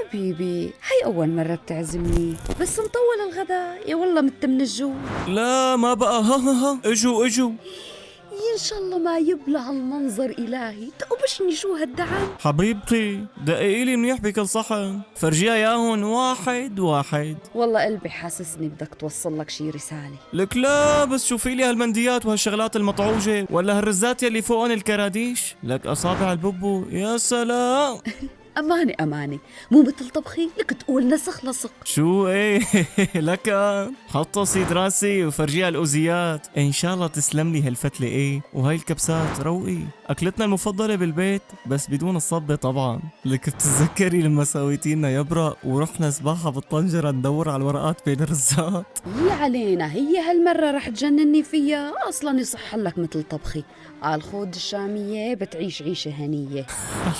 حبيبي هي أول مرة بتعزمني، بس مطول الغداء. يا والله مت من الجوع. لا ما بقى، ها اجوا. إن شاء الله ما يبلع المنظر إلهي. تقبشني شو هالدعم. حبيبتي دققي لي منيح بكل صحن، فرجيها ياهن واحد. والله قلبي حاسسني بدك توصل لك شي رسالة. لك لا بس شوفي لي هالمنديات وهالشغلات المطعوجة، ولا هالرزات يلي فوقن الكراديش، لك أصابع البوبو يا سلام. أمانة مو مثل طبخي لك تقول نسخ لصق. شو ايه لك حطصي دراسي وفرجيها الأوزيات. إن شاء الله تسلم لي هالفتلة ايه، وهاي الكبسات روقي، أكلتنا المفضلة بالبيت بس بدون الصبة طبعا. لك بتتذكري لما سويتينا يبرق ورحنا سباحة بالطنجرة ندور على الورقات بين الرزات؟ يا علينا، هي هالمرة رح تجنني فيها. أصلا يصح لك مثل طبخي على الخود الشامية بتعيش عيشة هنية.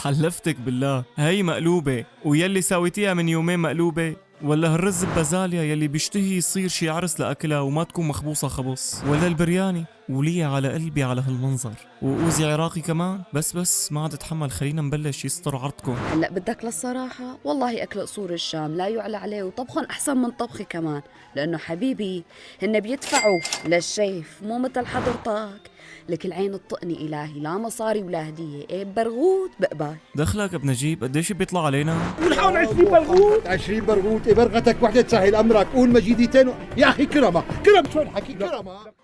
حلفتك بالله هي مقلوبة، ويلي سويتيها من يومين مقلوبة، ولا هالرز ببازاليا يلي بيشتهي يصير شي عرس لأكلها وما تكون مخبوصة خبص، ولا البرياني ولي على قلبي على هالمنظر، وأوزي عراقي كمان. بس ما عاد اتحمل، خلينا نبلش يستر عرضكم. هلا بدك للصراحة والله أكل قصور الشام لا يعلى عليه، وطبخهم أحسن من طبخي كمان، لأنه حبيبي هن بيدفعوا للشيف مو مثل حضرتك. لك العين الطقني إلهي، لا مصاري ولا هدية. إيه برغوت بقبال. دخلك ابن نجيب، قديش بيطلع علينا؟ ونحاول 20 برغوت. 20 برغوت، برغتك وحدة تسهل أمرك. قول مجيدتين يا أخي. كرمة شو الحكي كرمة.